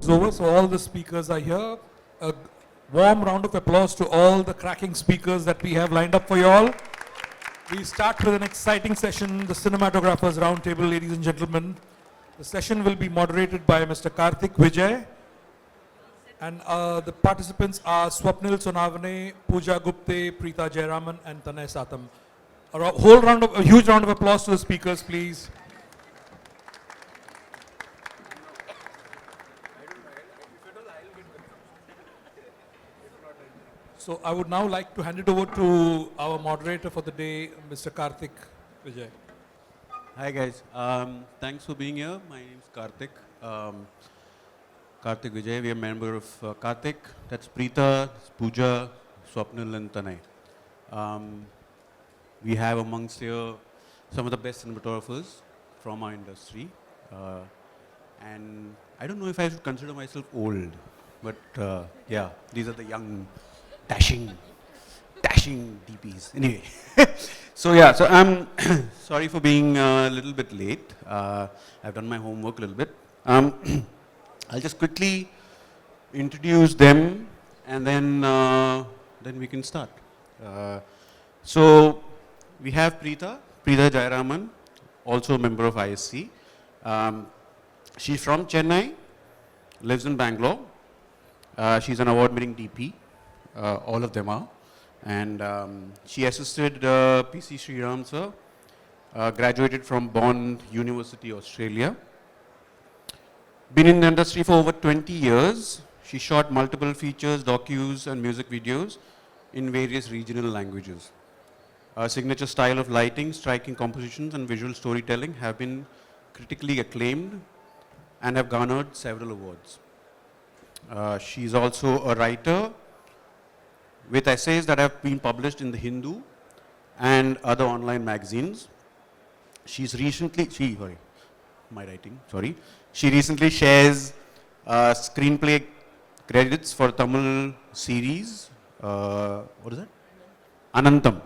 over, so all the speakers are here. A warm round of applause to all the cracking speakers that we have lined up for you all. We start with an exciting session, the Cinematographers Roundtable, ladies and gentlemen. The session will be moderated by Mr. Karthik Vijay. And the participants are Swapnil Sonavane, Pooja Gupte, Preeta Jayaraman, and Tanay Satam. A huge round of applause to the speakers, please. So I would now like to hand it over to our moderator for the day, Mr. Karthik Vijay. Hi guys, thanks for being here. My name is Karthik. Karthik Vijay, we are a member of Karthik. That's Preeta, Pooja, Swapnil and Tanay. We have amongst here some of the best cinematographers from our industry. And I don't know if I should consider myself old, but yeah, these are the young, dashing DPs. Anyway, so yeah, so I'm sorry for being a little bit late. I've done my homework a little bit. I'll just quickly introduce them and then we can start. So we have Preeta Jayaraman, also a member of ISC. She's from Chennai, lives in Bangalore. She's an award-winning DP. All of them are. And she assisted PC Sriram sir, graduated from Bond University, Australia. Been in the industry for over 20 years. She shot multiple features, docus and music videos in various regional languages. Her signature style of lighting, striking compositions and visual storytelling have been critically acclaimed and have garnered several awards. She's also a writer with essays that have been published in the Hindu and other online magazines. She recently shares screenplay credits for Tamil series, what is that? Anantam.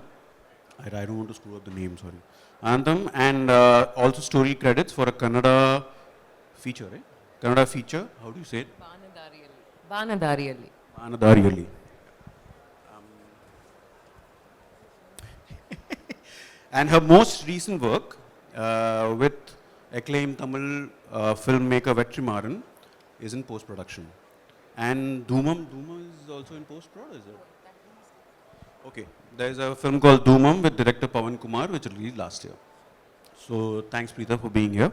I don't want to screw up the name, sorry. Anantam, and also story credits for a Kannada feature, right? Kannada feature, how do you say it? Banadariyali. And her most recent work with acclaimed Tamil filmmaker Vetrimaran is in post-production. And Dhoomam is also in post-prod, is it? Okay, there's a film called Dhoomam with director Pawan Kumar, which released last year. So thanks Preeta for being here.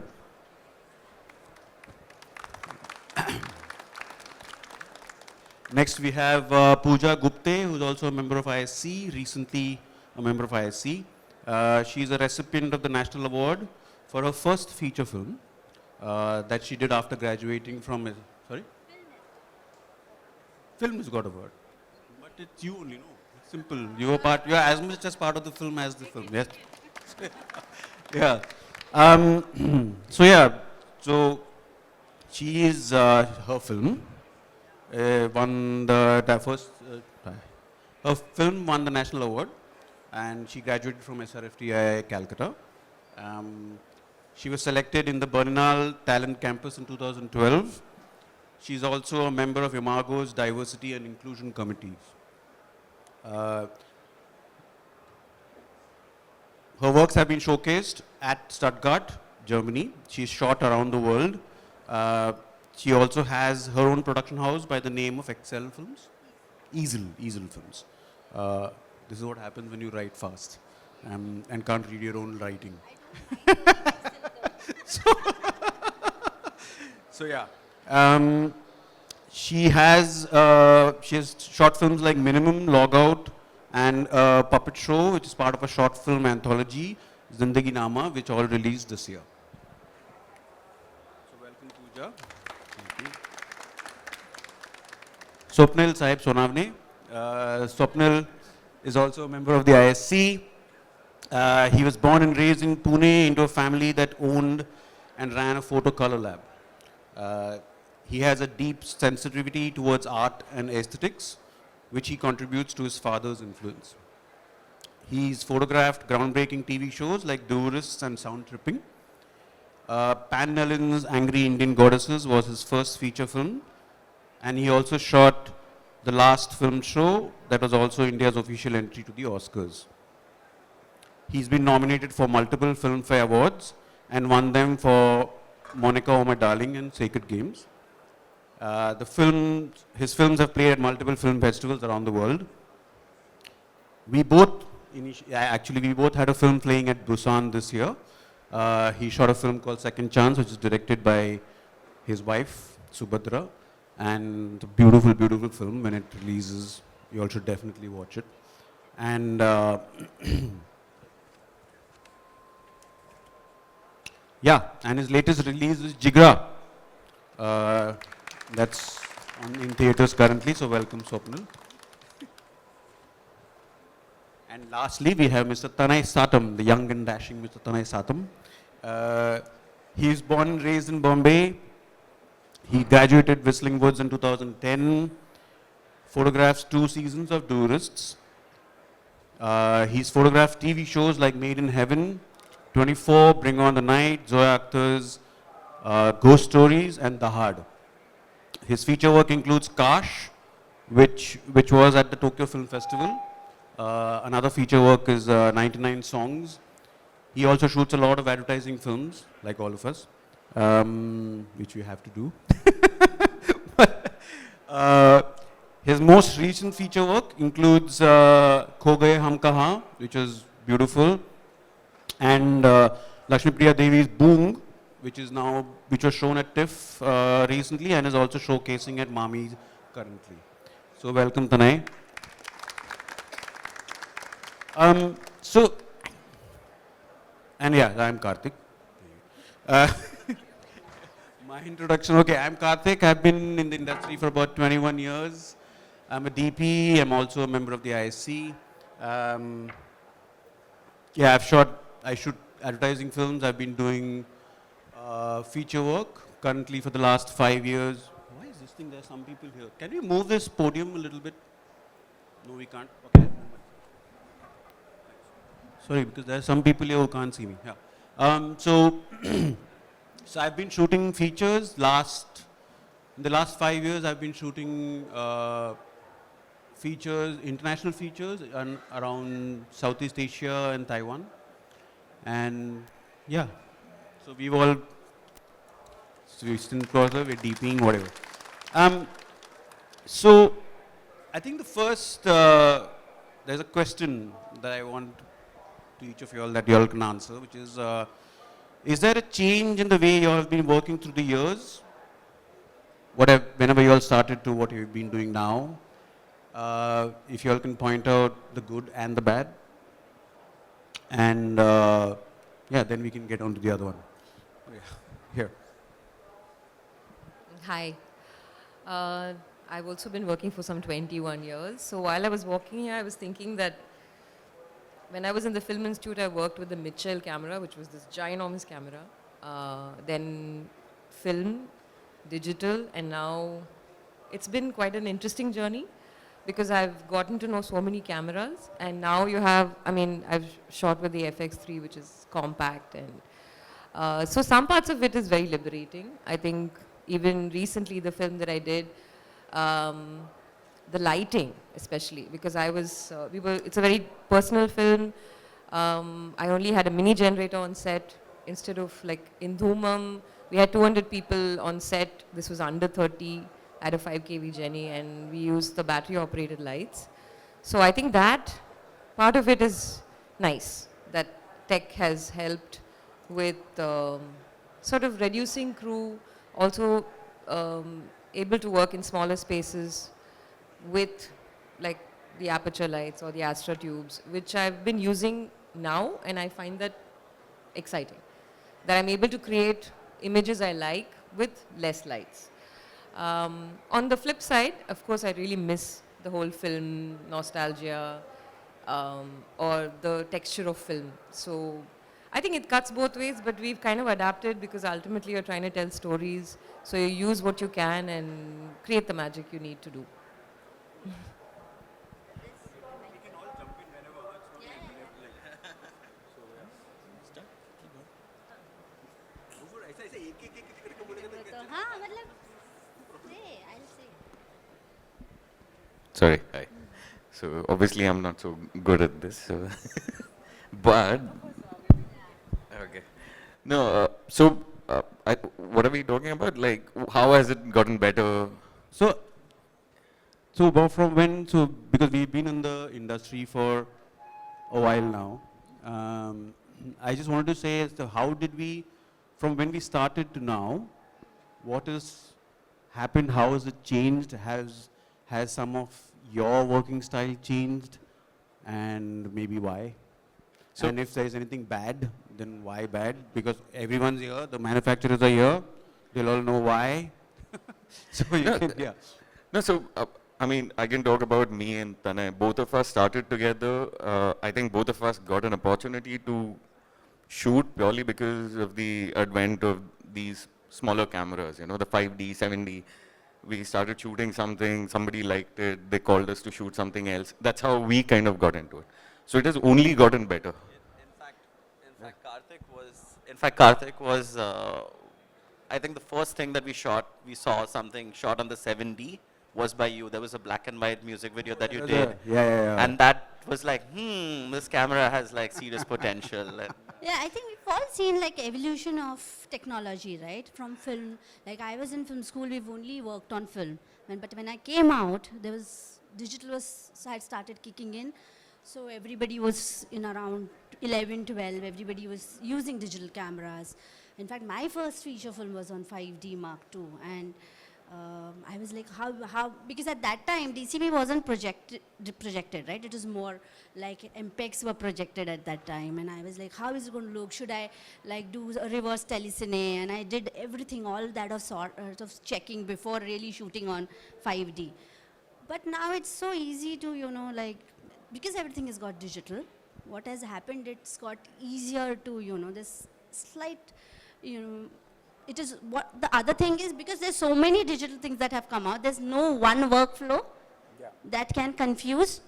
Next we have Pooja Gupte, who's also a member of ISC, recently a member of ISC. She's a recipient of the National Award for her first feature film that she did after graduating from, sorry? Film has got a award, but it's you only, no? It's simple. You are as much as part of the film as the film, yes? Yeah. So she is, her film won her film won the National Award. And she graduated from SRFTI Calcutta. She was selected in the Berlinale Talent Campus in 2012. She's also a member of Imago's Diversity and Inclusion Committees. Her works have been showcased at Stuttgart, Germany. She's shot around the world. She also has her own production house by the name of Excel Films, Easel Films. This is what happens when you write fast and can't read your own writing. so yeah. She has short films like Minimum, Logout, and Puppet Show, which is part of a short film anthology, Zindagi Nama, which all released this year. So welcome, Pooja. Thank you. Swapnil Sahib Sonavane. Swapnil is also a member of the ISC. He was born and raised in Pune into a family that owned and ran a photo color lab. He has a deep sensitivity towards art and aesthetics, which he contributes to his father's influence. He's photographed groundbreaking TV shows like Tourists and Sound Tripping. Pan Nellin's Angry Indian Goddesses was his first feature film, And he also shot the last film show that was also India's official entry to the Oscars. He's been nominated for multiple Filmfare Awards and won them for Monica Oh My Darling and Sacred Games. His films have played at multiple film festivals around the world. We both, actually we both had a film playing at Busan this year. He shot a film called Second Chance, which is directed by his wife, Subhadra. And a beautiful, beautiful film. When it releases, you all should definitely watch it. And yeah, and his latest release is Jigra. That's in theaters currently, so welcome Swapnil. And lastly, we have Mr. Tanay Satam, the young and dashing Mr. Tanay Satam. He is born and raised in Bombay. He graduated Whistling Woods in 2010, photographs 2 seasons of Tourists. He's photographed TV shows like Made in Heaven, 24, Bring on the Night, Zoya Akhtar's Ghost Stories, and The Hard. His feature work includes Kash, which was at the Tokyo Film Festival. Another feature work is 99 Songs. He also shoots a lot of advertising films, like all of us, which we have to do. His most recent feature work includes Kho Gaye Hum Kahan, which is beautiful, and Lakshmi Priya Devi's Boong, which was shown at TIFF recently and is also showcasing at Mami currently. So welcome, Tanay. And yeah, I'm Karthik. My introduction, okay, I'm Karthik. I've been in the industry for about 21 years. I'm a DP. I'm also a member of the ISC. Yeah, I shoot advertising films. I've been doing feature work currently for the last 5 years. Why is this thing? There are some people here. Can we move this podium a little bit? No, we can't. Okay. Sorry, because there are some people here who can't see me. Yeah. So I've been shooting features. In the last 5 years, I've been shooting features, international features, around Southeast Asia and Taiwan. And yeah, so we're DPing, whatever. So I think the first, there's a question that I want to each of you all that you all can answer, which is there a change in the way you all have been working through the years? Whenever you all started to what you've been doing now, if you all can point out the good and the bad. And yeah, then we can get on to the other one. Oh, yeah. Here. Hi. I've also been working for some 21 years. So while I was working here, I was thinking that when I was in the Film Institute, I worked with the Mitchell camera, which was this ginormous camera. Then film, digital, and now it's been quite an interesting journey because I've gotten to know so many cameras. And now you have, I've shot with the FX3, which is compact. And so some parts of it is very liberating. I think even recently, the film that I did, the lighting especially, because it's a very personal film. I only had a mini generator on set instead of like in Dhoomam, we had 200 people on set. This was under 30 at a 5 kV Jenny, and we used the battery operated lights. So I think that part of it is nice, that tech has helped with sort of reducing crew, also able to work in smaller spaces with like the aperture lights or the Astra tubes, which I've been using now, and I find that exciting. That I'm able to create images I like with less lights. On the flip side, of course, I really miss the whole film nostalgia or the texture of film. So I think it cuts both ways, but we've kind of adapted because ultimately you're trying to tell stories. So you use what you can and create the magic you need to do. हाँ मतलब say I'll say Sorry. Hi. So obviously I'm not so good at this. So but okay. No. What are we talking about? Like, how has it gotten better? So, from when, so because we've been in the industry for a while now, I just wanted to say as to how did we, from when we started to now, what has happened, how has it changed, has some of your working style changed, and maybe why? So- And if there is anything bad, then why bad? Because everyone's here, the manufacturers are here, they'll all know why. So you No, can, yeah. No, so I mean, I can talk about me and Tanay. Both of us started together. I think both of us got an opportunity to shoot purely because of the advent of these smaller cameras, you know, the 5D, 7D. We started shooting something, somebody liked it, they called us to shoot something else. That's how we kind of got into it. So it has only gotten better. In fact, Karthik was, I think the first thing that we saw something shot on the 7D was by you. There was a black and white music video that you did. Yeah. And that was like, this camera has like serious potential. And Yeah, I think we've all seen like evolution of technology, right? From film. Like I was in film school, we've only worked on film. But when I came out, there was had started kicking in. So everybody was in around 11, 12, everybody was using digital cameras. In fact, my first feature film was on 5D Mark II. And I was like, how, because at that time, DCP wasn't projected, right? It was more like MPEGs were projected at that time. And I was like, how is it going to look? Should I like do a reverse telecine? And I did everything, all that of sort of checking before really shooting on 5D. But now it's so easy to, like, because everything has got digital, what has happened, it's got easier to, this slight, it is what the other thing is, because there's so many digital things that have come out, there's no one workflow that can confuse.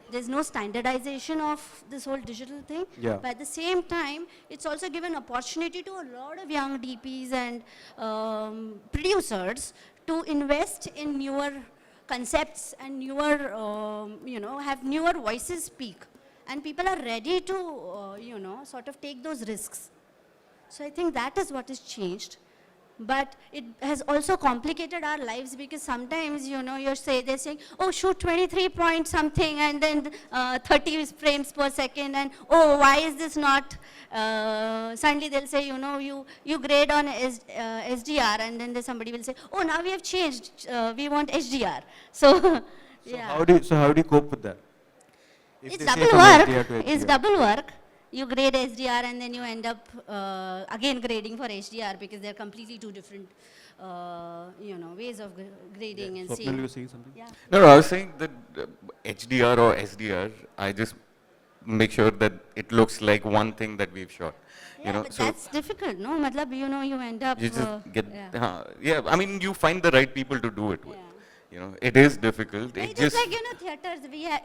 There's no standardization of this whole digital thing. Yeah. But at the same time, it's also given opportunity to a lot of young DPs and producers to invest in newer concepts and newer, have newer voices speak. And people are ready to, sort of take those risks. So I think that is what has changed. But it has also complicated our lives, because sometimes, they're saying, oh, shoot 23 point something and then 30 frames per second, and oh, why is this not, suddenly they'll say, you grade on SDR, and then somebody will say, oh, now we have changed, we want HDR. So, yeah. How do you cope with that? If It's they say double from work. HDR to It's HDR. double work. You grade SDR and then you end up again grading for HDR, because they're completely two different, ways of grading and Swapnil, seeing. you were saying something? Yeah. No, I was saying that HDR or SDR, I just make sure that it looks like one thing that we've shot. Yeah, You know, but so that's difficult, no? Matlab, you end up. you just get, yeah. I mean, you find the right people to do it with. Yeah. You know, it is difficult. It's It just just, like, theaters,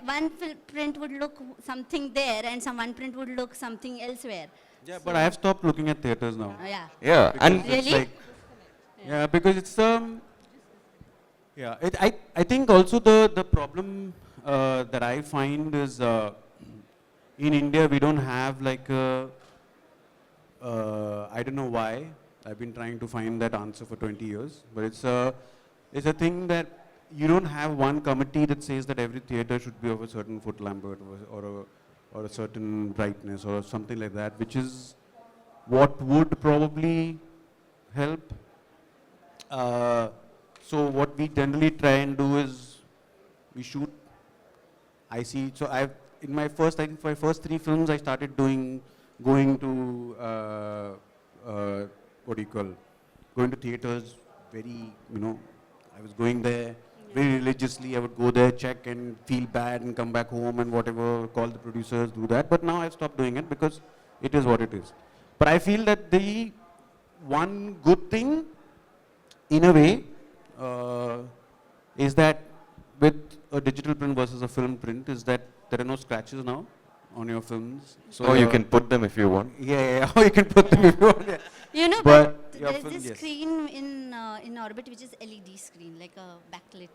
one print would look something there and one print would look something elsewhere. Yeah, but I have stopped looking at theaters now. Yeah. yeah, and It's Really? like, yeah, because it's I think also the problem that I find is in India we don't have like I don't know why. I've been trying to find that answer for 20 years, but it's a thing that you don't have one committee that says that every theater should be of a certain foot lambert or a certain brightness or something like that, which is what would probably help. So what we generally try and do is we shoot. I see. So in my first 3 films I started going to going to theaters very, I was going there very religiously. I would go there, check and feel bad and come back home and whatever, call the producers, do that. But now I've stopped doing it because it is what it is. But I feel that the one good thing, in a way, is that with a digital print versus a film print, is that there are no scratches now on your films. So or you can put them if you want. Yeah, or you can put them if you want. Yeah. But your there's film, this yes. screen in orbit which is LED screen, like a backlit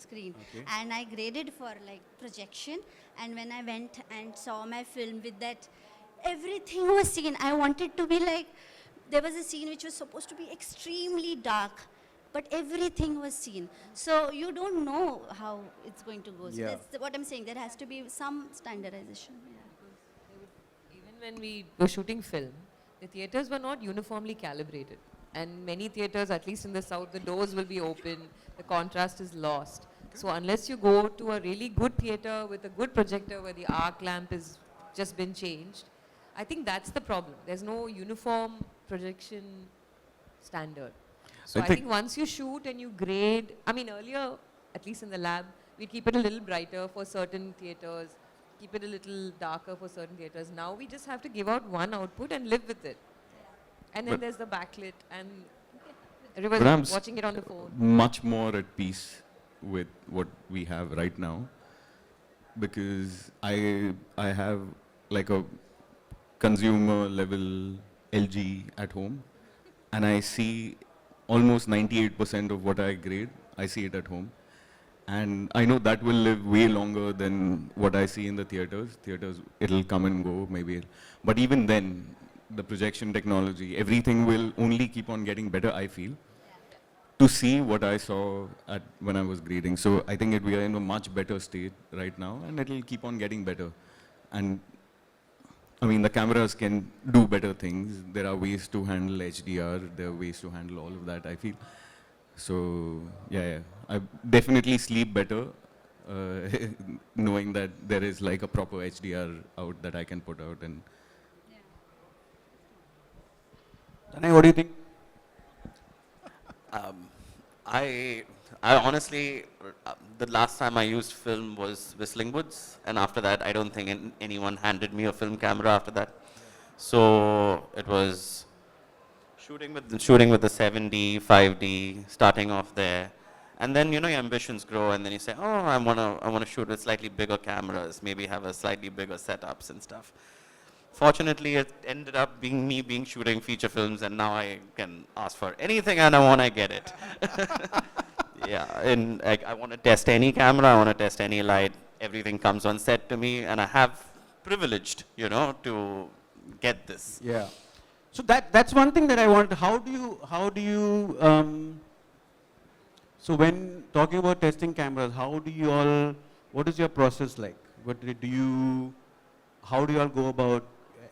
screen. Okay. And I graded for like projection. And when I went and saw my film with that, everything was seen. I wanted to be like, there was a scene which was supposed to be extremely dark, but everything was seen. So you don't know how it's going to go. So Yeah. that's what I'm saying. There has to be some standardization. Yeah. Even when we were shooting film, the theatres were not uniformly calibrated. And many theatres, at least in the south, the doors will be open, the contrast is lost. So unless you go to a really good theatre with a good projector where the arc lamp has just been changed, I think that's the problem. There's no uniform projection standard. So I think once you shoot and you grade, I mean earlier, at least in the lab, we keep it a little brighter for certain theatres, keep it a little darker for certain theatres. Now we just have to give out one output and live with it. And then But- there's the backlit and But I'm everyone's watching it on the phone. much more at peace with what we have right now because I have like a consumer level LG at home and I see almost 98% of what I grade, I see it at home. And I know that will live way longer than what I see in the theaters. Theaters, it'll come and go, maybe. But even then, the projection technology, everything will only keep on getting better, I feel, to see what I saw when I was grading. So I think we are in a much better state right now, and it'll keep on getting better. And I mean, the cameras can do better things. There are ways to handle HDR. There are ways to handle all of that, I feel. So, yeah. I definitely sleep better knowing that there is like a proper HDR out that I can put out. And Tanay, what do you think? I honestly, the last time I used film was Whistling Woods, and after that, I don't think anyone handed me a film camera after that. So it was shooting with the 7D, 5D, starting off there, and then your ambitions grow, and then you say, oh, I wanna shoot with slightly bigger cameras, maybe have a slightly bigger setups and stuff. Fortunately, it ended up being me shooting feature films, and now I can ask for anything and I want to get it. Yeah, and I want to test any camera, I want to test any light, everything comes on set to me, and I have privileged, to get this. Yeah. So that's one thing that I want. How do you so when talking about testing cameras, what is your process like? How do you all go about,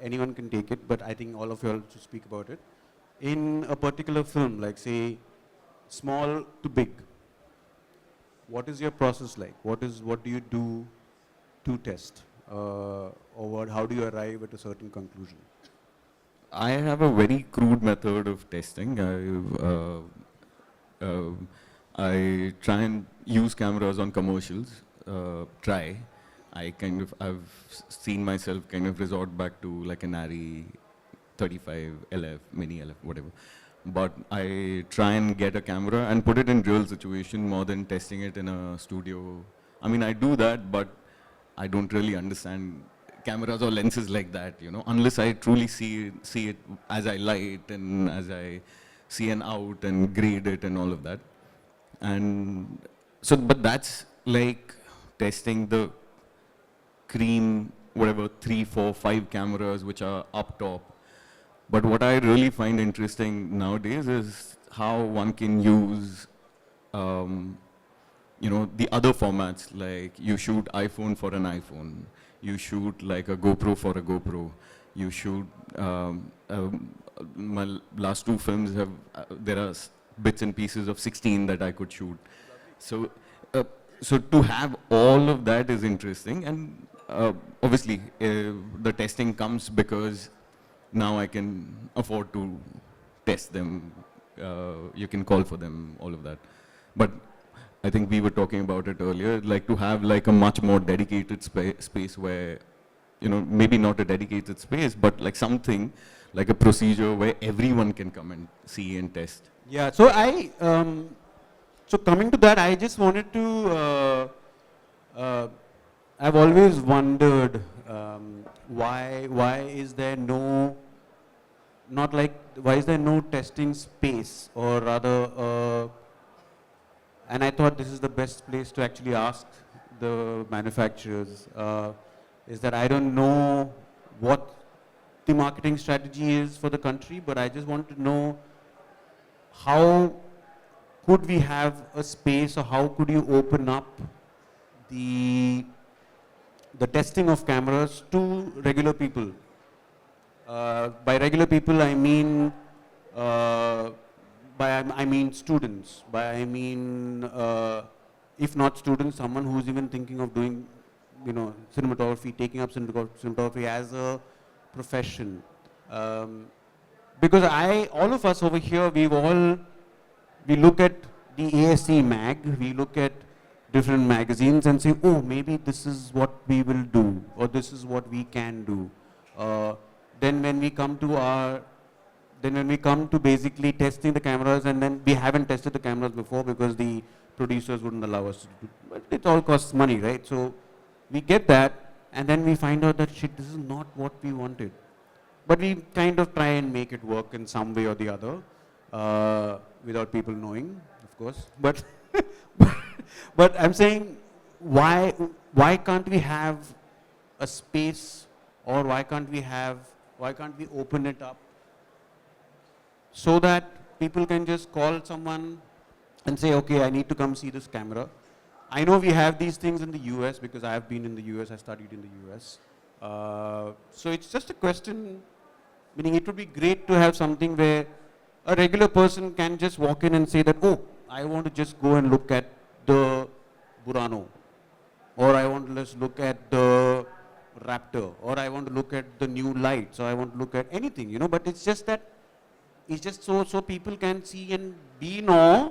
anyone can take it, but I think all of you all should speak about it. In a particular film, like say, small to big, what is your process like? What do you do to test? Or how do you arrive at a certain conclusion? I have a very crude method of testing. I try and use cameras on commercials. I've seen myself kind of resort back to like an Arri 35 LF, mini LF, whatever. But I try and get a camera and put it in real situation more than testing it in a studio. I mean, I do that, but I don't really understand cameras or lenses like that, unless I truly see it as I light and as I see an out and grade it and all of that. And so, but that's like testing the cream, whatever, 3, 4, 5 cameras which are up top. But what I really find interesting nowadays is how one can use, the other formats, like you shoot iPhone for an iPhone, you shoot like a GoPro for a GoPro, you shoot, my last 2 films there are bits and pieces of 16 that I could shoot. So, so to have all of that is interesting, and obviously the testing comes because now I can afford to test them, you can call for them, all of that. But I think we were talking about it earlier, like to have like a much more dedicated space where, maybe not a dedicated space, but like something, like a procedure where everyone can come and see and test. Yeah, so so coming to that, I just wanted to, I've always wondered why is there no testing space, or rather And I thought this is the best place to actually ask the manufacturers, is that I don't know what the marketing strategy is for the country, but I just want to know how could we have a space, or how could you open up the testing of cameras to regular people. By regular people, I mean I mean students. I mean if not students, someone who's even thinking of doing, cinematography, taking up cinematography as a profession. Because all of us over here, we look at the ASC mag, we look at different magazines and say, oh, maybe this is what we will do, or this is what we can do. Then when we come to basically testing the cameras, and then we haven't tested the cameras before because the producers wouldn't allow us to do, but it all costs money, right? So we get that, and then we find out that shit, this is not what we wanted. But we kind of try and make it work in some way or the other, without people knowing, of course. But but I'm saying, why can't we have a space, or why can't we open it up so that people can just call someone and say, okay, I need to come see this camera. I know we have these things in the US because I have been in the US, I studied in the US. So it's just a question, meaning it would be great to have something where a regular person can just walk in and say that, oh, I want to just go and look at the Burano, or I want to just look at the Raptor, or I want to look at the new lights, or I want to look at anything, but it's just that, it's just so people can see and be in awe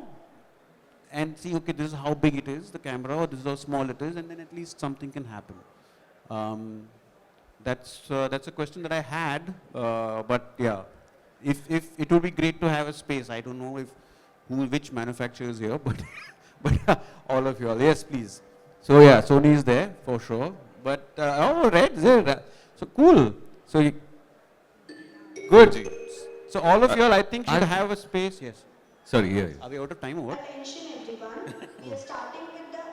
and see, okay, this is how big it is, the camera, or this is how small it is, and then at least something can happen. That's a question that I had, but yeah, if it would be great to have a space. I don't know which manufacturer is here, but all of you all, yes, please. So yeah, Sony is there for sure, but oh, Red is there. So cool. So good. So all of you all, I think, should have a space. Yes. Sorry, yeah. Are we out of time or what? Attention everyone, we are starting with the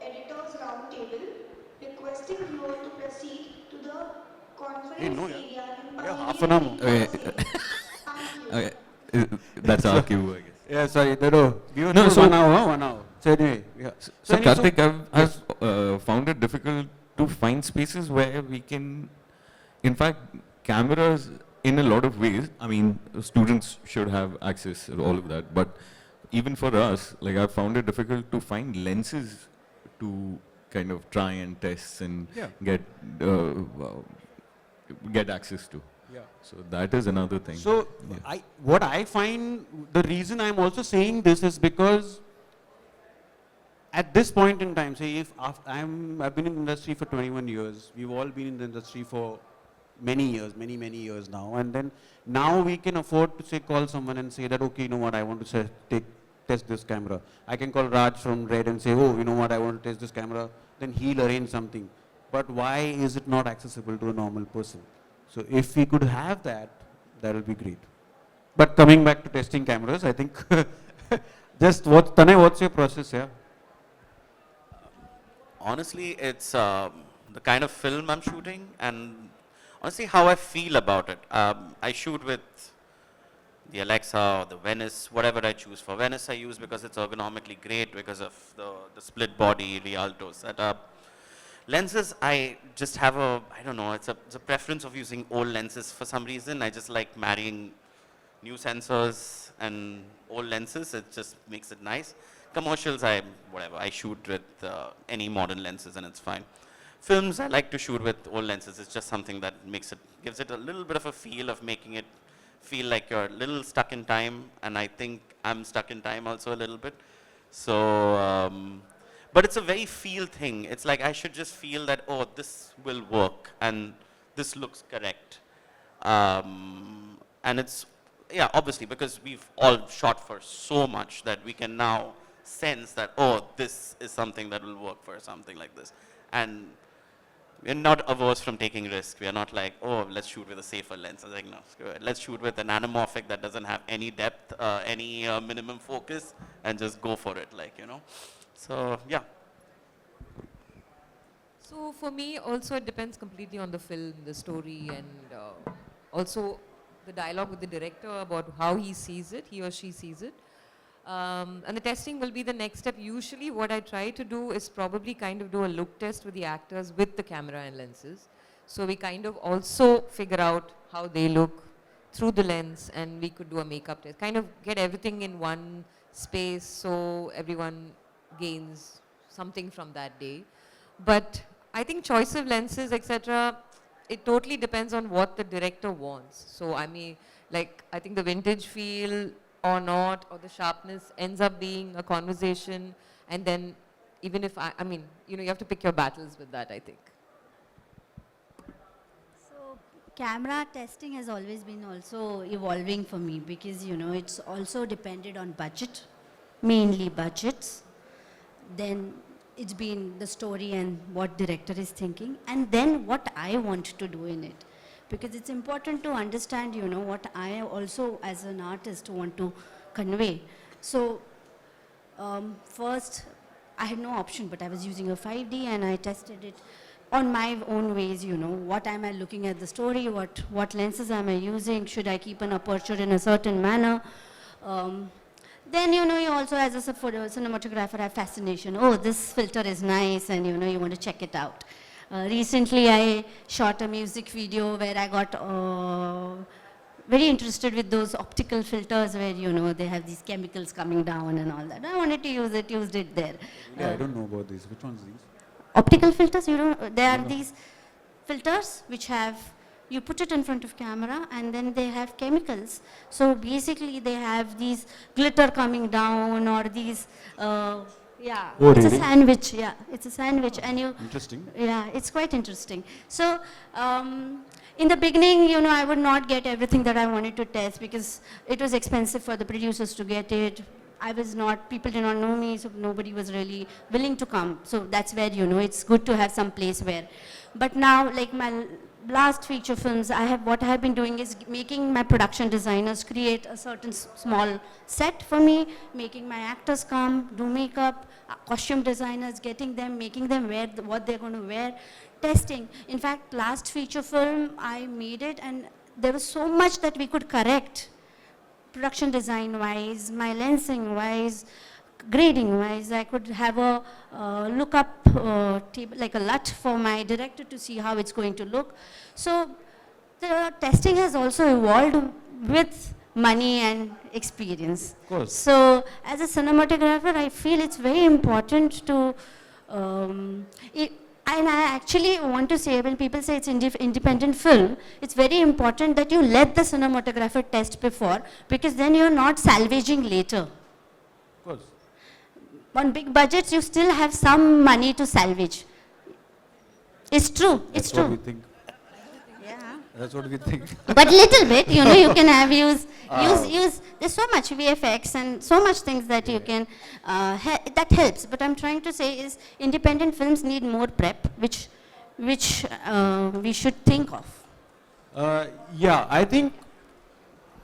editors round table, requesting viewer to proceed to the conference Hey, no, area in Yeah, half an hour. Okay. Thank you. Okay. That's our cue, I guess. Yeah, sorry. No. You No, so- 1 hour, 1 hour. So anyway, yeah. So anyway, Karthik, I've found it difficult to find spaces where we can, in fact, cameras in a lot of ways, I mean, students should have access to all of that, but even for us, like I've found it difficult to find lenses to kind of try and test and Yeah. get access to. Yeah. So that is another thing. So Yeah. what I find, the reason I'm also saying this is because at this point in time, say if I've been in the industry for 21 years, we've all been in the industry for many years, many years now, and then now we can afford to say call someone and say that, okay, you know what, I want to test this camera. I can call Raj from Red and say, oh, you know what, I want to test this camera, then he'll arrange something. But why is it not accessible to a normal person? So if we could have that, that will be great. But coming back to testing cameras, I think, Tanay, what's your process here? Honestly, it's the kind of film I'm shooting, and honestly, how I feel about it. I shoot with the Alexa or the Venice, whatever I choose. For Venice, I use because it's ergonomically great because of the split body Rialto setup. Lenses, I just have I don't know, it's a preference of using old lenses for some reason. I just like marrying new sensors and old lenses. It just makes it nice. Commercials, I shoot with any modern lenses and it's fine. Films, I like to shoot with old lenses. It's just something that gives it a little bit of a feel of making it feel like you're a little stuck in time, and I think I'm stuck in time also a little bit. So, but it's a very feel thing. It's like I should just feel that, oh, this will work and this looks correct. And it's, yeah, obviously, because we've all shot for so much that we can now sense that, oh, this is something that will work for something like this. And we're not averse from taking risks. We are not like, oh, let's shoot with a safer lens. I was like, no, screw it. Let's shoot with an anamorphic that doesn't have any depth, any minimum focus, and just go for it, like, So, yeah. So for me, also it depends completely on the film, the story, and also the dialogue with the director about how he sees it, he or she sees it. And the testing will be the next step. Usually what I try to do is probably kind of do a look test with the actors with the camera and lenses. So we kind of also figure out how they look through the lens, and we could do a makeup test. Kind of get everything in one space so everyone gains something from that day. But I think choice of lenses, etc., it totally depends on what the director wants. So I mean, like, I think the vintage feel or not, or the sharpness ends up being a conversation. And then even if I mean, you have to pick your battles with that, I think. So camera testing has always been also evolving for me because, it's also depended on budget, mainly budgets. Then it's been the story and what director is thinking, and then what I want to do in it. Because it's important to understand, what I also as an artist want to convey. So first, I had no option, but I was using a 5D and I tested it on my own ways, what am I looking at the story, what lenses am I using, should I keep an aperture in a certain manner. Then, you also as a cinematographer have fascination. Oh, this filter is nice, and, you want to check it out. Recently, I shot a music video where I got very interested with those optical filters where, they have these chemicals coming down and all that. I wanted to use it, used it there. Yeah, I don't know about these. Which ones are these? Optical filters, they are these filters which have, you put it in front of camera and then they have chemicals. So basically they have these glitter coming down or these, yeah, Oh, it's really? a sandwich, yeah, it's a sandwich and you, Interesting. yeah, it's quite interesting. So in the beginning, I would not get everything that I wanted to test because it was expensive for the producers to get it. People did not know me, so nobody was really willing to come. So that's where, it's good to have some place where. But now, like my last feature films, what I have been doing is making my production designers create a certain small set for me, making my actors come, do makeup, costume designers, getting them, making them wear what they're going to wear, testing. In fact, last feature film, I made it and there was so much that we could correct. Production design wise, my lensing wise, grading wise, I could have a look-up table, like a LUT for my director to see how it's going to look. So the testing has also evolved with money and experience. Of course. So as a cinematographer, I feel it's very important to, and I actually want to say, when people say it's independent film, it's very important that you let the cinematographer test before, because then you're not salvaging later. Of course. On big budgets, you still have some money to salvage. It's true, it's That's what we true. think. Yeah. That's what we think. But little bit, you can have use, there's so much VFX and so much things that you can, that helps. But I'm trying to say is independent films need more prep, which we should think of. Yeah, I think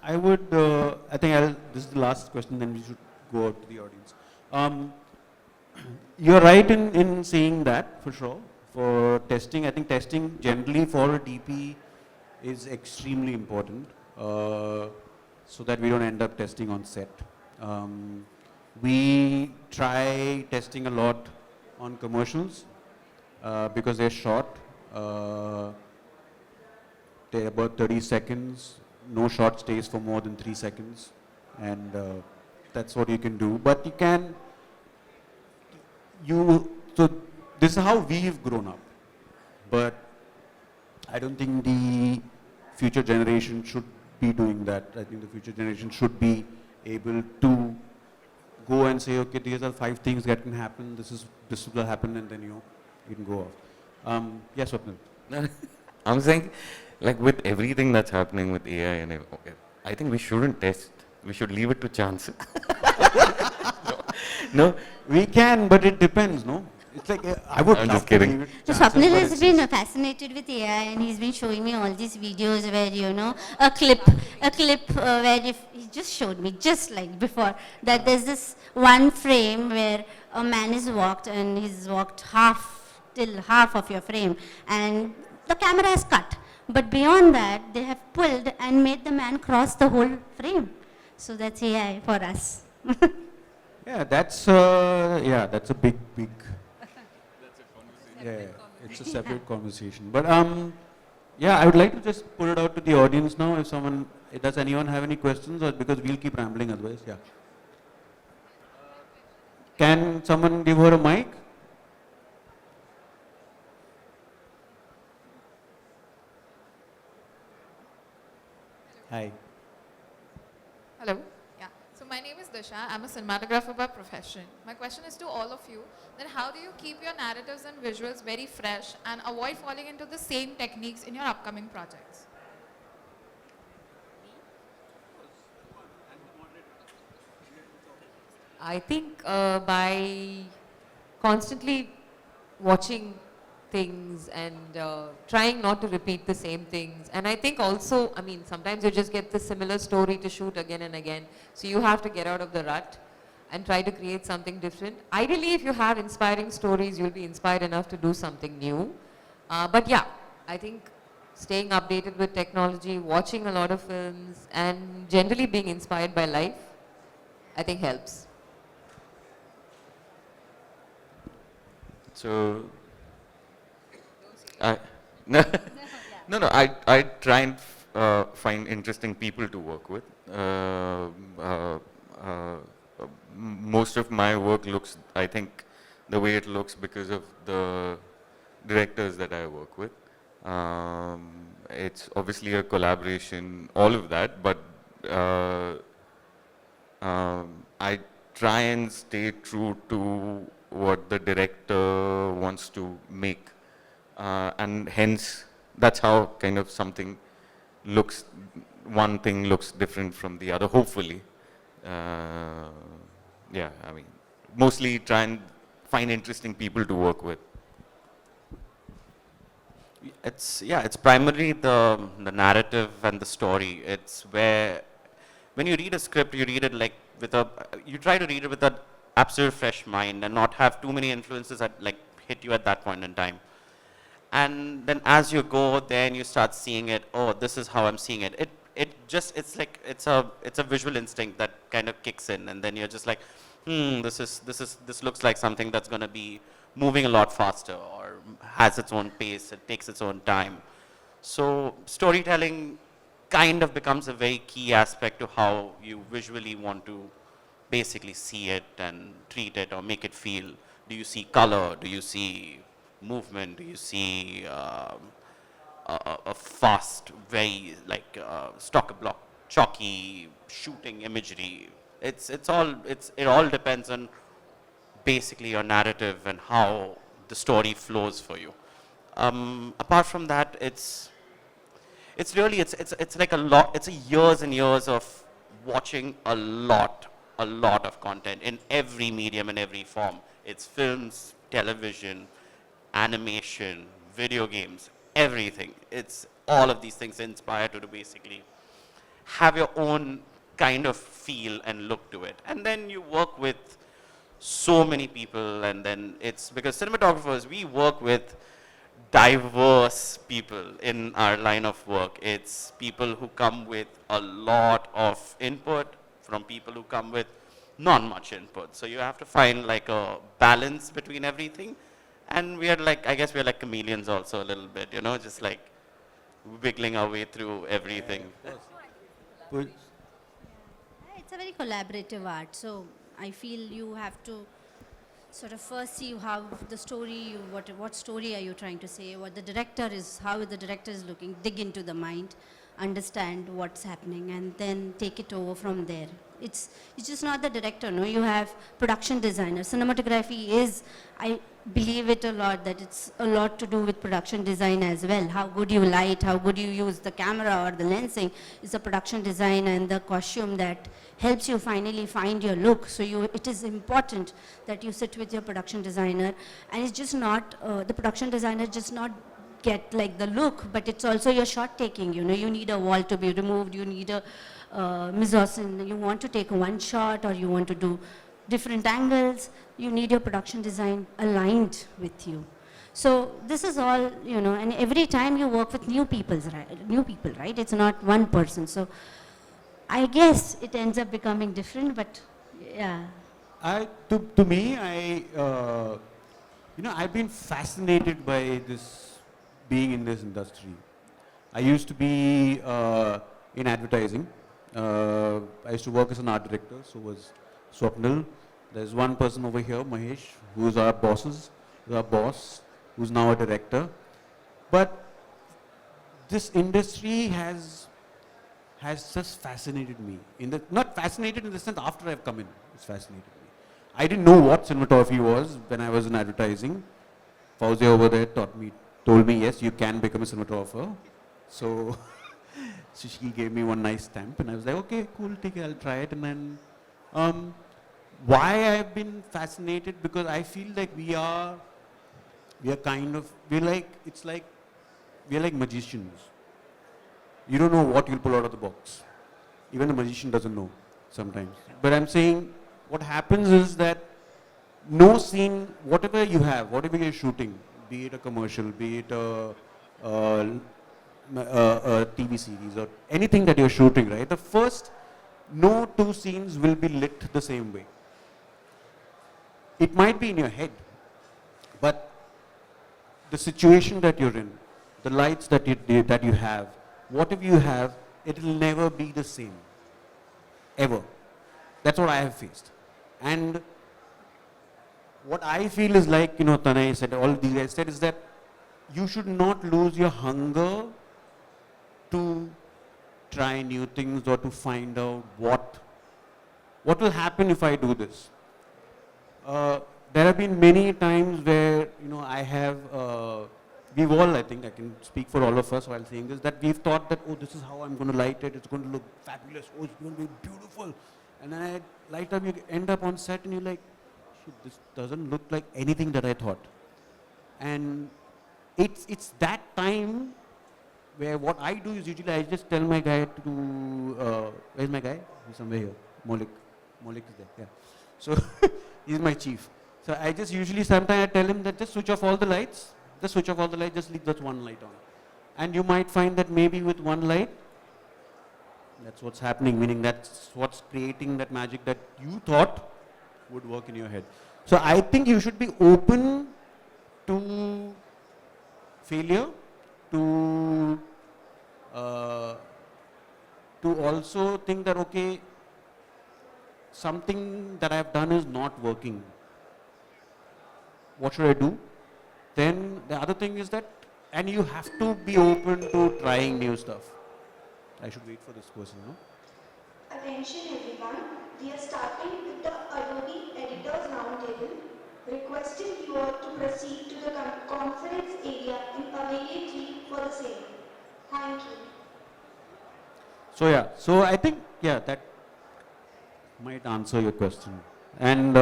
this is the last question, then we should go out to the audience. You're right in saying that, for sure. For testing, I think testing generally for a DP is extremely important, so that we don't end up testing on set. We try testing a lot on commercials because they're short. They're about 30 seconds. No shot stays for more than 3 seconds, and that's what you can do. But so this is how we've grown up. But I don't think the future generation should be doing that. I think the future generation should be able to go and say, okay, these are 5 things that can happen. This will happen, and then you can go off. Yes, Swapnil. I'm saying, like, with everything that's happening with AI and I think we shouldn't test. We should leave it to chance. No, We can, but it depends, no? It's like, I would I'm love just to kidding. give it So chances, Swapnil but has it's been just- fascinated with AI, and he's been showing me all these videos where, you know, a clip where if he just showed me, just like before, that there's this one frame where a man is walked and he's walked till half of your frame, and the camera is cut. But beyond that, they have pulled and made the man cross the whole frame. So that's AI for us. Yeah, that's a big. Yeah, it's a separate conversation. But yeah, I would like to just put it out to the audience now. If someone, does anyone have any questions, or because we'll keep rambling otherwise? Yeah. Can someone give her a mic? Hi. Hello. Yeah. So my name is Disha. I'm a cinematographer by profession. My question is to all of you, then how do you keep your narratives and visuals very fresh and avoid falling into the same techniques in your upcoming projects? I think by constantly watching things and trying not to repeat the same things. And I think also, I mean, sometimes you just get the similar story to shoot again and again. So you have to get out of the rut and try to create something different. Ideally, if you have inspiring stories, you'll be inspired enough to do something new. But yeah, I think staying updated with technology, watching a lot of films, and generally being inspired by life, I think helps. So, I, no, I try and find interesting people to work with. Most of my work looks, I think, the way it looks because of the directors that I work with. It's obviously a collaboration, all of that, but I try and stay true to what the director wants to make. And hence, that's how kind of something looks, one thing looks different from the other, hopefully. Yeah, I mean, mostly try and find interesting people to work with. It's primarily the narrative and the story. It's where when you read a script, you read it like you try to read it with an absolute fresh mind and not have too many influences that like hit you at that point in time. And then as you go there and you start seeing it, oh, this is how I'm seeing it. It's a visual instinct that kind of kicks in, and then you're just like, this looks like something that's going to be moving a lot faster or has its own pace. It takes its own time. So storytelling kind of becomes a very key aspect to how you visually want to basically see it and treat it or make it feel. Do you see color? Do you see movement? Do you see a fast, very like stock block, chalky shooting imagery? It all depends on basically your narrative and how the story flows for you. Apart from that, it's really it's like a lot. It's a years and years of watching a lot of content in every medium and every form. It's films, television, animation, video games, everything. It's all of these things inspire you to basically have your own kind of feel and look to it. And then you work with so many people, and then it's because cinematographers, we work with diverse people in our line of work. It's people who come with a lot of input from people who come with not much input. So you have to find like a balance between everything. And we are like, I guess we are like chameleons also a little bit, you know, just like wiggling our way through everything. But It's a very collaborative art, so I feel you have to sort of first see how the story, what story are you trying to say, what the director is, how the director is looking, dig into the mind. understand what's happening and then take it over from there. It's just not the director, no, you have production designer. Cinematography is, I believe it a lot, that it's a lot to do with production design as well. How good you light, how good you use the camera or the lensing is the production design and the costume that helps you finally find your look. So it is important that you sit with your production designer, and it's just not, the production designer just not get like the look, but it's also your shot taking. You know, you need a wall to be removed, you need a mise-en-scène, you want to take one shot or you want to do different angles, you need your production design aligned with you. So this is all, you know, and every time you work with new people, right? It's not one person. So I guess it ends up becoming different, but yeah. To me, I've been fascinated by this, being in this industry. I used to be in advertising. I used to work as an art director, so was Swapnil. There's one person over here, Mahesh, who's our boss, who's now a director. But this industry has just fascinated me. Not fascinated in the sense after I've come in, it's fascinated me. I didn't know what cinematography was when I was in advertising. Fauzi over there told me, yes, you can become a cinematographer. So, so she gave me one nice stamp and I was like, okay, cool, take it, I'll try it. And then, why I've been fascinated, because I feel like we're like magicians. You don't know what you'll pull out of the box. Even the magician doesn't know sometimes. But I'm saying, what happens is that no scene, whatever you have, whatever you're shooting, be it a commercial, be it a TV series or anything that you're shooting, right? The first, no two scenes will be lit the same way. It might be in your head, but the situation that you're in, the lights that you have, whatever you have, it will never be the same, ever. That's what I have faced. And what I feel is like, Tanay said, all these guys said, is that you should not lose your hunger to try new things or to find out what will happen if I do this. There have been many times where, I have, we've all, I think I can speak for all of us while saying this, that we've thought that, oh, this is how I'm going to light it, it's going to look fabulous, oh, it's going to be beautiful. And then I light up, you end up on set and you're like, shit, this doesn't look like anything that I thought. And it's that time where what I do is usually I just tell my guy to, where's my guy? He's somewhere here, Maulik is there, yeah. So he's my chief. So I just usually sometimes I tell him that just switch off all the lights, just leave that one light on. And you might find that maybe with one light, that's what's happening, meaning that's what's creating that magic that you thought would work in your head. So I think you should be open to failure, to also think that, okay, something that I've done is not working. What should I do? Then the other thing is that, and you have to be open to trying new stuff. I should wait for this person, no? Attention everyone, we are starting with the Adobe Editors Roundtable, requesting you all to proceed to the conference area immediately for the same. Thank you. So I think, that might answer your question. And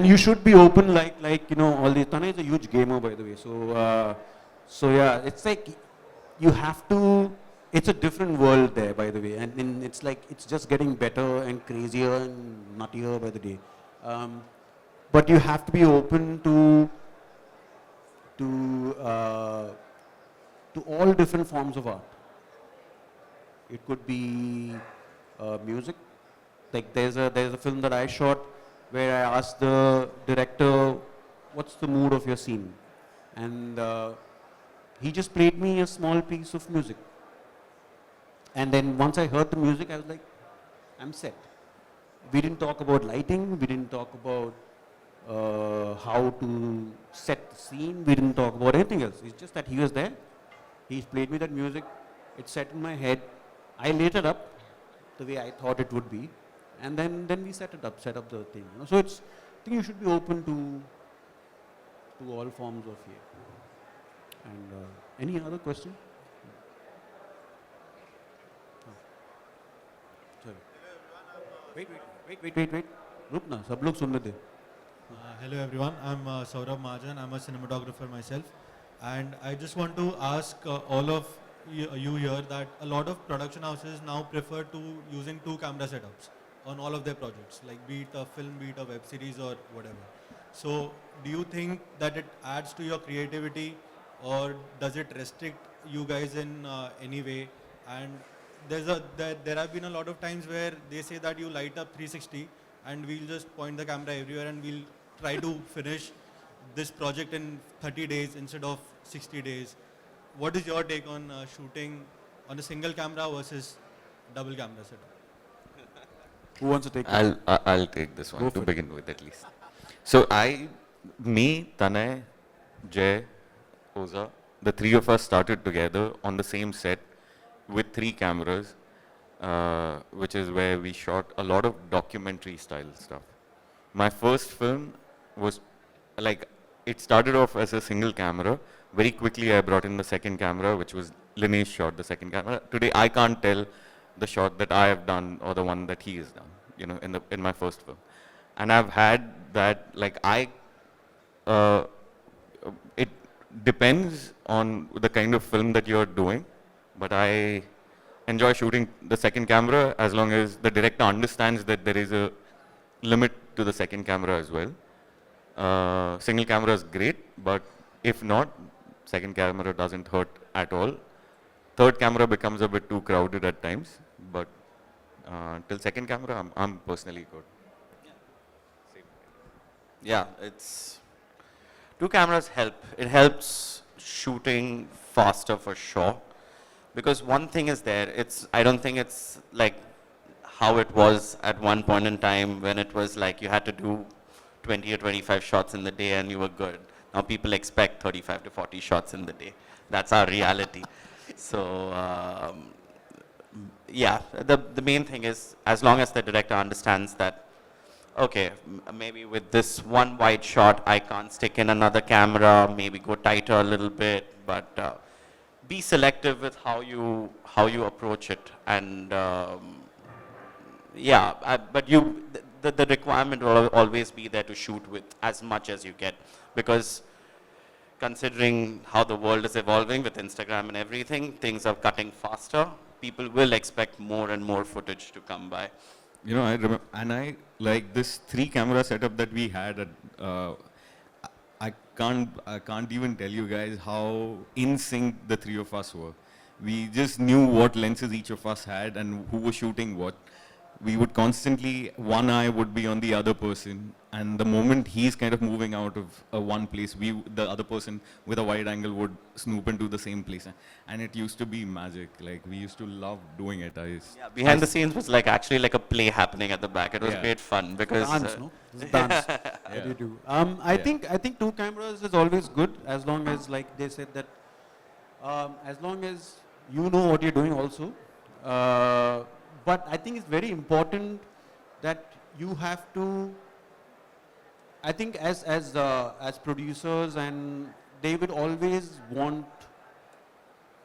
you should be open like all these. Tana is a huge gamer, by the way. So yeah, it's like you have to. It's a different world there, by the way, and it's like it's just getting better and crazier and nuttier by the day. But you have to be open to all different forms of art. It could be music. Like there's a film that I shot where I asked the director, what's the mood of your scene? And he just played me a small piece of music. And then once I heard the music, I was like, I'm set. We didn't talk about lighting, we didn't talk about how to set the scene, we didn't talk about anything else. It's just that he was there, he played me that music, it set in my head, I laid it up the way I thought it would be, and then we set up the thing. You know? So it's, I think you should be open to all forms of fear. And any other question? No. Sorry. Wait. रुक ना, सब लोग सुन लेते. Hello everyone, I'm Saurabh Mahajan. I'm a cinematographer myself, and I just want to ask all of you here that a lot of production houses now prefer to using 2 camera setups on all of their projects, like be it a film, be it a web series or whatever. So do you think that it adds to your creativity, or does it restrict you guys in any way? And there have been a lot of times where they say that you light up 360 and we'll just point the camera everywhere and we'll try to finish this project in 30 days instead of 60 days. What is your take on shooting on a single camera versus double camera setup? Who wants to take it? I'll take this one Go to for it. begin with at least. So me, Tanay, Jay, Oza, the 3 of us started together on the same set with 3 cameras, which is where we shot a lot of documentary style stuff. My first film was like, it started off as a single camera. Very quickly I brought in the second camera, which was Linesh shot the second camera. Today I can't tell the shot that I have done or the one that he has done, you know, in my first film. And I've had that, like it depends on the kind of film that you're doing, but I enjoy shooting the second camera as long as the director understands that there is a limit to the second camera as well. Single camera is great, but if not, second camera doesn't hurt at all. Third camera becomes a bit too crowded at times, but till second camera, I'm personally good. Yeah, it's 2 cameras help. It helps shooting faster for sure. Because one thing is there, I don't think it's like how it was at one point in time when it was like you had to do 20 or 25 shots in the day and you were good. Now people expect 35 to 40 shots in the day. That's our reality. So yeah, the main thing is, as long as the director understands that, okay, maybe with this one wide shot, I can't stick in another camera, maybe go tighter a little bit, but be selective with how you approach it. And yeah, but the requirement will always be there to shoot with as much as you get, because considering how the world is evolving with Instagram and everything, things are cutting faster. People will expect more and more footage to come by. You know, I remember, and I like this 3 camera setup that we had at, I can't even tell you guys how in sync the 3 of us were. We just knew what lenses each of us had and who was shooting what. We would constantly, one eye would be on the other person, and the moment he's kind of moving out of one place, the other person with a wide angle would snoop into the same place, and it used to be magic. Like, we used to love doing it. Yeah, behind the scenes was like actually like a play happening at the back. It was great fun because Dance, no? This is dance. What you do. I think 2 cameras is always good, as long as, like they said, that as long as you know what you're doing also. But I think it's very important that you have to, I think as producers, and they would always want,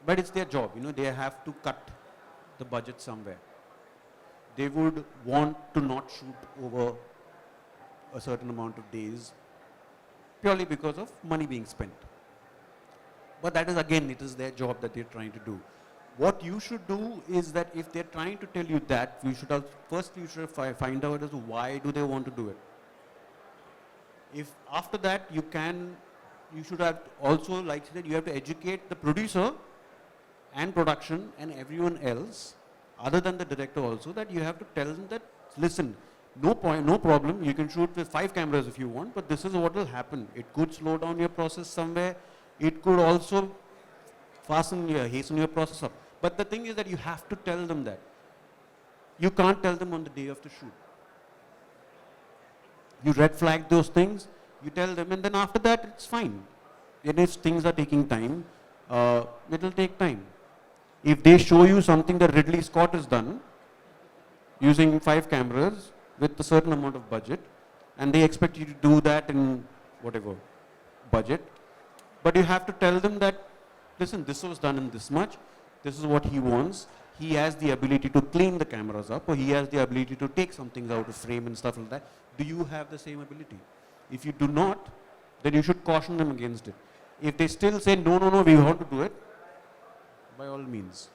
but it's their job, you know, they have to cut the budget somewhere. They would want to not shoot over a certain amount of days purely because of money being spent. But that is, again, it is their job that they're trying to do. What you should do is that if they're trying to tell you that, first you should find out as to why do they want to do it. If after that you should have also, like I said, you have to educate the producer and production and everyone else, other than the director also, that you have to tell them that, listen, no problem, you can shoot with 5 cameras if you want, but this is what will happen. It could slow down your process somewhere. It could also hasten your process up. But the thing is that you have to tell them that. You can't tell them on the day of the shoot. You red flag those things, you tell them, and then after that it's fine. And if things are taking time, it will take time. If they show you something that Ridley Scott has done, using 5 cameras with a certain amount of budget, and they expect you to do that in whatever budget, but you have to tell them that, listen, this was done in this much, this is what he wants, he has the ability to clean the cameras up, or he has the ability to take some things out of frame and stuff like that. Do you have the same ability? If you do not, then you should caution them against it. If they still say, no, no, no, we want to do it, by all means.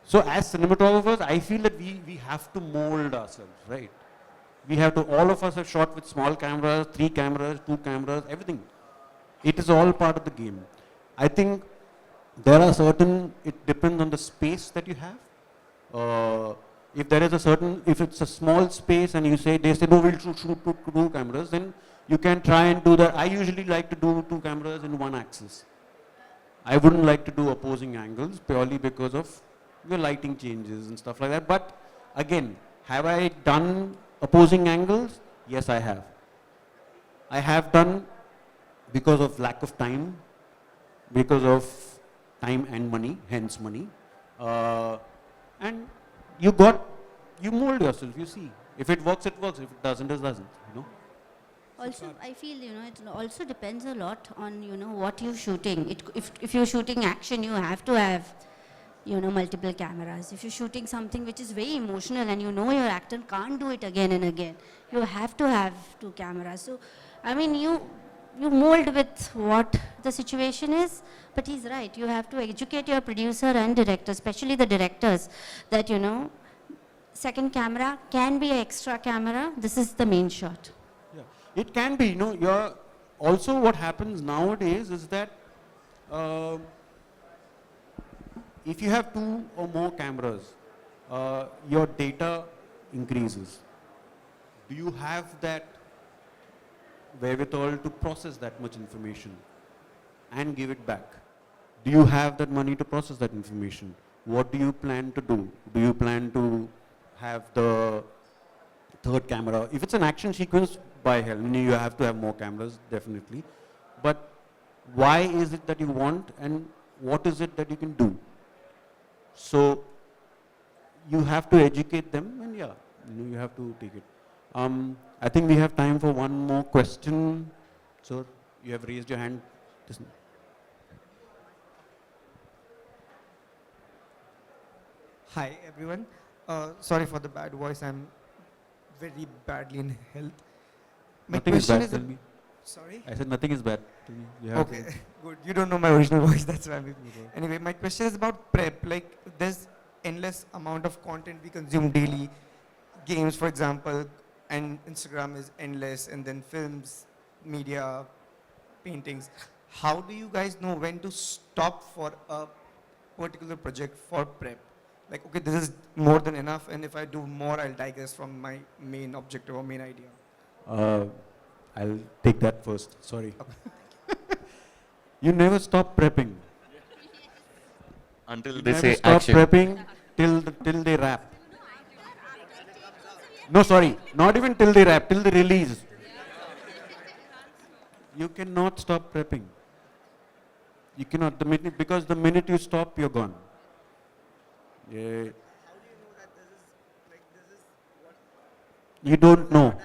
So as cinematographers, I feel that we have to mold ourselves, right? We have to, all of us have shot with small cameras, 3 cameras, 2 cameras, everything. It is all part of the game. I think there are certain, it depends on the space that you have. If there is a certain, if it's a small space and you say, they say, no, we'll shoot 2 cameras, then you can try and do that. I usually like to do 2 cameras in one axis. I wouldn't like to do opposing angles purely because of the lighting changes and stuff like that. But again, have I done opposing angles? Yes, I have. I have done because of lack of time, because of time and money, hence money. And you mold yourself, you see. If it works, it works. If it doesn't, it doesn't, you know. Also, I feel, it also depends a lot on, what you're shooting. If you're shooting action, you have to have, multiple cameras. If you're shooting something which is very emotional and your actor can't do it again and again, you have to have 2 cameras. So, I mean, you mold with what the situation is, but he's right. You have to educate your producer and director, especially the directors, that, second camera can be an extra camera. This is the main shot. It can be, also what happens nowadays is that if you have 2 or more cameras, your data increases. Do you have that wherewithal to process that much information and give it back? Do you have that money to process that information? What do you plan to do? Do you plan to have the 3rd camera? If it's an action sequence, by hell, you have to have more cameras, definitely. But why is it that you want, and what is it that you can do? So you have to educate them, and you have to take it. I think we have time for one more question. Sir, you have raised your hand. Hi everyone. Sorry for the bad voice. I'm very badly in health. My Nothing is question bad, tell me. Sorry? I said nothing is bad. Tell me. You have Okay, good. You don't know my original voice, that's why I'm... Anyway, my question is about prep. Like, there's endless amount of content we consume daily. Games, for example, and Instagram is endless, and then films, media, paintings. How do you guys know when to stop for a particular project for prep? Like, okay, this is more than enough, and if I do more, I'll digress from my main objective or main idea. I'll take that first. Sorry. You never stop prepping. Until You they never say stop action. prepping till they wrap. No, sorry, not even till they wrap, till the release. You cannot stop prepping. You cannot, because the minute you stop, you're gone. Yeah. You don't know.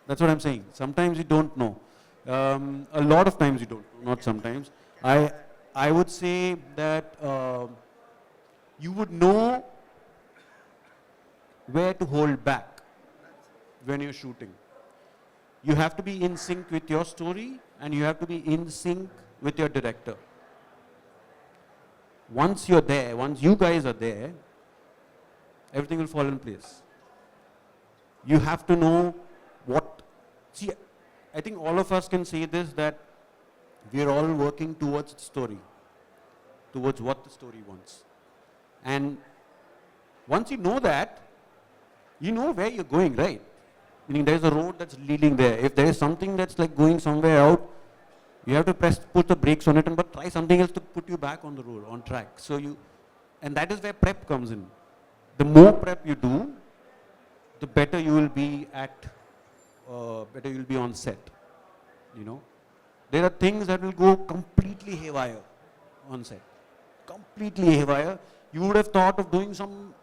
That's what I'm saying. Sometimes you don't know. A lot of times you don't know, not sometimes. I would say that you would know where to hold back when you're shooting. You have to be in sync with your story, and you have to be in sync with your director. Once you're there, once you guys are there, everything will fall in place. You have to know what, see, I think all of us can say this, that we're all working towards the story, towards what the story wants. And once you know that, you know where you're going, right? Meaning there's a road that's leading there. If there is something that's like going somewhere out, you have to put the brakes on it, but try something else to put you back on the road, on track. So and that is where prep comes in. The more prep you do, the better you will be better you'll be on set. There are things that will go completely haywire on set. completely haywire. You would have thought of doing some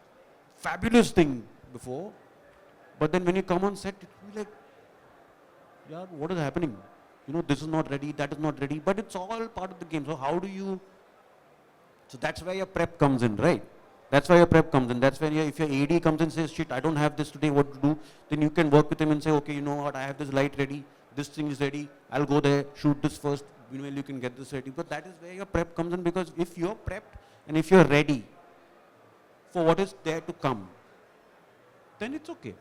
fabulous thing before, but then when you come on set, it will be like, yeah, what is happening? You know, this is not ready, that is not ready, but it's all part of the game. So how do you, so that's where your prep comes in, right? That's why your prep comes in. That's when if your AD comes and says, shit, I don't have this today, what to do? Then you can work with him and say, okay, you know what, I have this light ready, this thing is ready, I'll go there, shoot this first, meanwhile you can get this ready. But that is where your prep comes in, because if you're prepped and if you're ready for what is there to come, then it's okay.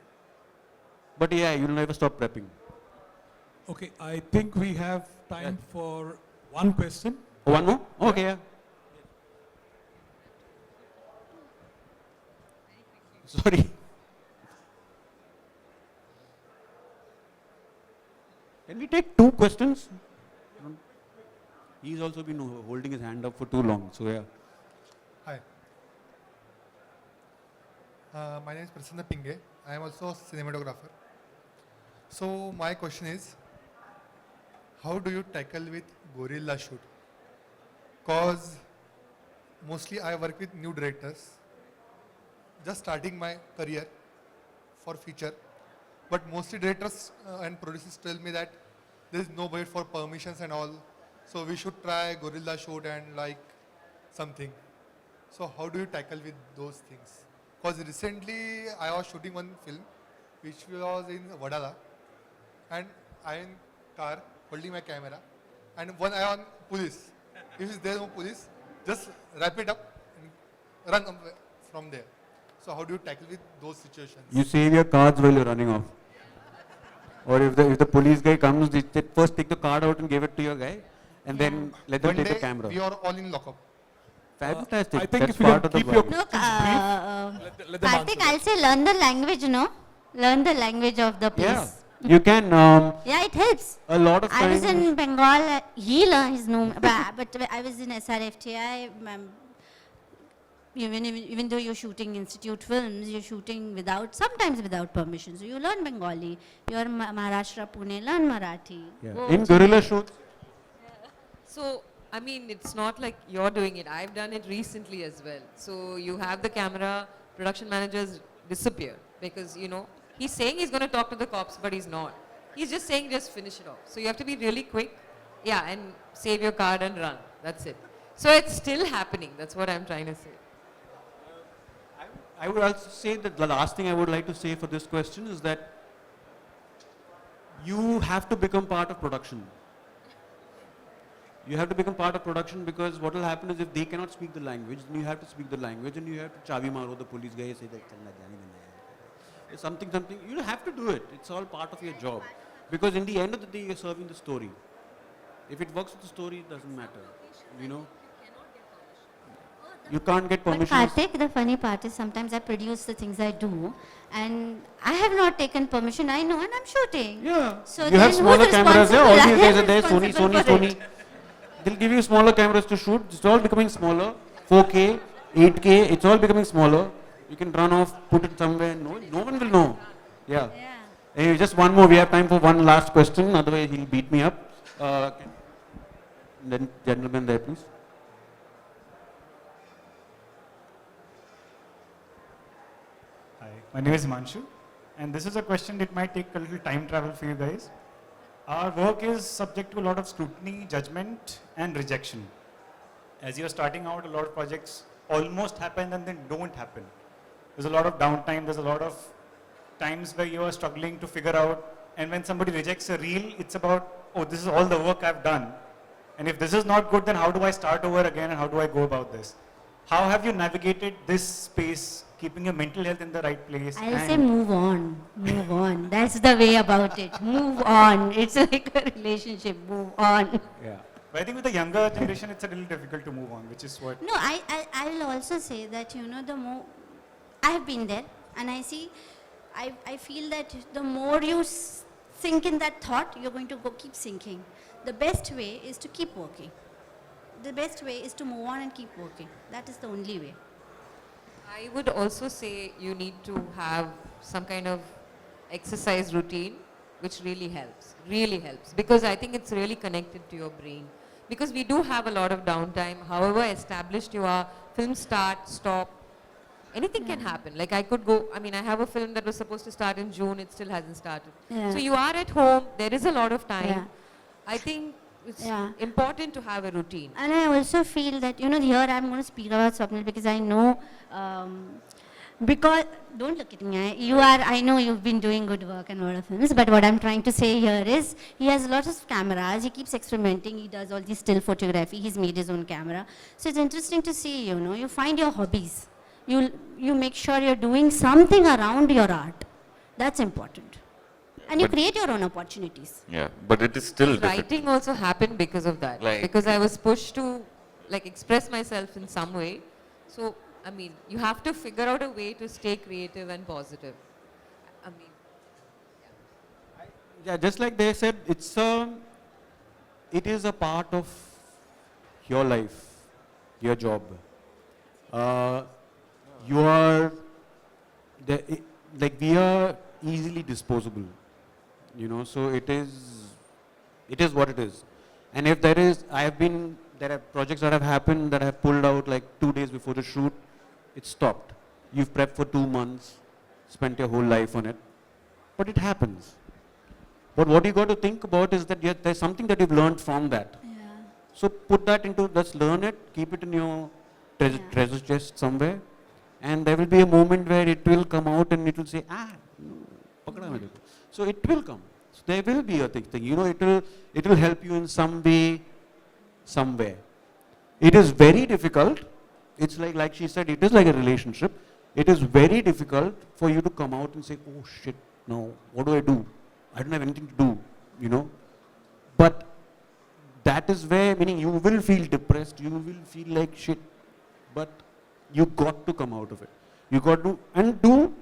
But yeah, you'll never stop prepping. Okay, I think we have time for one question. Oh, one more? Okay, yeah. Sorry. Can we take 2 questions? He's also been holding his hand up for too long, so yeah. Hi. My name is Prasanna Pinge. I am also a cinematographer. So my question is, how do you tackle with guerrilla shoot? Cause mostly I work with new directors, just starting my career for feature, but mostly directors and producers tell me that there is no budget for permissions and all, so we should try guerrilla shoot and like something. So how do you tackle with those things? Because recently I was shooting one film which was in Vadala, and I am in car holding my camera, and one eye on police. If there is no police, just wrap it up and run from there. So how do you tackle with those situations? You save your cards while you're running off. Or if the police guy comes, they first take the card out and give it to your guy, and then let them One take the day camera. we are all in lockup. Fantastic. I think That's if you part can of the keep your vibe. Look, let them answer Karthik, I'll say learn the language, no? Learn the language of the place. Yeah. You can, Yeah, it helps. a lot of I was times, in Bengal, he learned his name, but I was in SRFTI. Even though you're shooting institute films, you're shooting sometimes without permission. So you learn Bengali. You're in Maharashtra, Pune, learn Marathi. yeah. Go In to- guerrilla shoots, So, I mean, it's not like you're doing it. I've done it recently as well. So you have the camera, production managers disappear because, you know, he's saying he's going to talk to the cops, but he's not. He's just saying just finish it off. So you have to be really quick, yeah, and save your card and run. That's it. So it's still happening. That's what I'm trying to say. I would also say that the last thing I would like to say for this question is that you have to become part of production. You have to become part of production, because what will happen is if they cannot speak the language, then you have to speak the language, and you have to chavi maro the police guy, say that something, you have to do it. It's all part of your job. Because in the end of the day, you're serving the story. If it works with the story, it doesn't matter. You know? You can't get But permission. Karthik, the funny part is sometimes I produce the things I do, and I have not taken permission. I know, and I'm shooting. Yeah. So You then have who's smaller cameras there. All responsible? these I guys am are there. Sony, responsible Sony, for Sony. it. They'll give you smaller cameras to shoot. It's all becoming smaller. 4K, 8K. It's all becoming smaller. You can run off, put it somewhere. No one will know. Yeah. Anyway, just one more. We have time for one last question. Otherwise, he'll beat me up. Then gentleman there, please. Hi, my name is Manshu, and this is a question that might take a little time travel for you guys. Our work is subject to a lot of scrutiny, judgment, and rejection. As you're starting out, a lot of projects almost happen and then don't happen. There's a lot of downtime, there's a lot of times where you are struggling to figure out, and when somebody rejects a reel, it's about, oh, this is all the work I've done. And if this is not good, then how do I start over again and how do I go about this? How have you navigated this space, keeping your mental health in the right place? I'll say move on, move on. That's the way about it. Move on. It's like a relationship. Move on. Yeah. But I think with the younger generation, it's a little difficult to move on, which is what. No, I will also say that, the more I have been there, and I see, I feel that the more you sink in that thought, you're going to keep sinking. The best way is to keep working. The best way is to move on and keep working. That is the only way. I would also say you need to have some kind of exercise routine, which really helps, because I think it's really connected to your brain. because we do have a lot of downtime. However established you are, film start, stop, anything can happen. Like I could go, I mean, I have a film that was supposed to start in June, it still hasn't started. Yeah. So you are at home, there is a lot of time. Yeah. I think it's Yeah. important to have a routine. And I also feel that, you know, here I'm going to speak about Swapnil because I know, because, don't look at me, I know you've been doing good work and a lot of films, but what I'm trying to say here is, he has lots of cameras, he keeps experimenting, he does all these still photography, he's made his own camera. So it's interesting to see, you know, you find your hobbies. You make sure you're doing something around your art. That's important. And you But- create your own opportunities. Yeah, but it is still difficult. Writing also happened because of that. Like- because I was pushed to like express myself in some way. So, I mean, you have to figure out a way to stay creative and positive. I mean, Yeah, just like they said, it is a part of your life, your job. You are, like we are easily disposable, you know, so it is what it is. And if there are projects that have happened that I have pulled out like 2 days before the shoot, it stopped. You've prepped for 2 months, spent your whole life on it, but it happens. But what you got to think about is that there's something that you've learned from that. Yeah. So put that into, let's learn it, keep it in your treasure chest somewhere, and there will be a moment where it will come out and it will say, pakda mere ko. So it will come. So there will be a thing, you know, it will help you in some way, somewhere. It is very difficult. It's like she said, it is like a relationship. It is very difficult for you to come out and say, oh shit, no, what do I do? I don't have anything to do, you know. But that is where, meaning you will feel depressed, you will feel like shit, but you got to come out of it. You got to, and do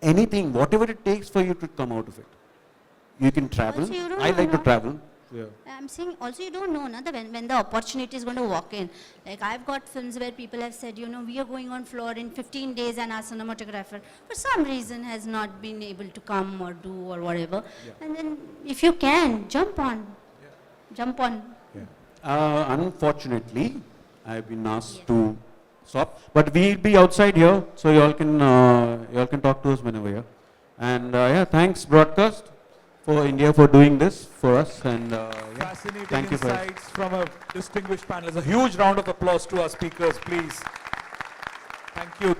anything, whatever it takes for you to come out of it. You can travel. Also, you don't I like to know. travel. Yeah. I'm saying also you don't know that when the opportunity is going to walk in. Like I've got films where people have said, you know, we are going on floor in 15 days and our cinematographer for some reason has not been able to come or do or whatever. Yeah. And then if you can, jump on. Yeah. Jump on. Yeah. Unfortunately, I've been asked to stop, but we'll be outside here, so y'all can talk to us whenever you're. And yeah, thanks broadcast for India for doing this for us, and yeah, Fascinating thank you for it. insights from a distinguished panelist. A huge round of applause to our speakers, please.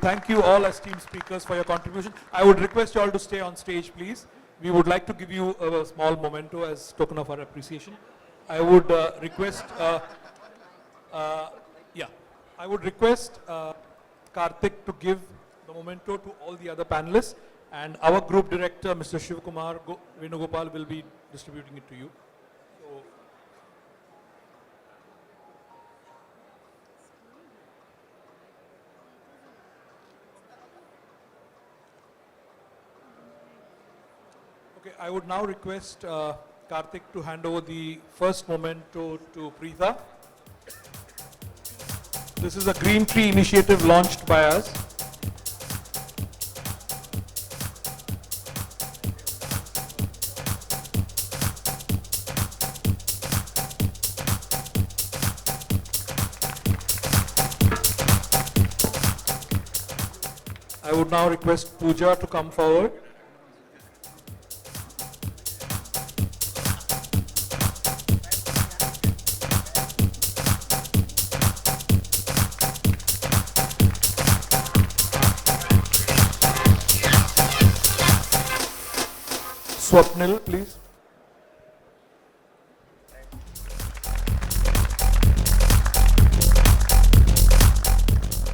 Thank you all esteemed speakers for your contribution. I would request you all to stay on stage, please. We would like to give you a small memento as token of our appreciation. I would request, I would request Karthik to give the memento to all the other panelists, and our group director, Mr. Shivakumar Venugopal, will be distributing it to you. So, okay, I would now request Karthik to hand over the first memento to Preetha. This is a Green Tree initiative launched by us. I would now request Pooja to come forward. Swapnil, please.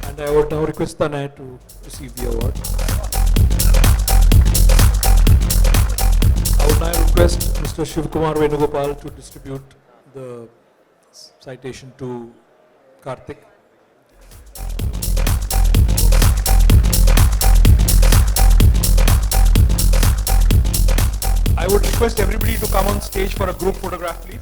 And I would now request Tanay to receive the award. I would now request Mr. Shivakumar Venugopal to distribute the citation to Karthik. I would request everybody to come on stage for a group photograph, please.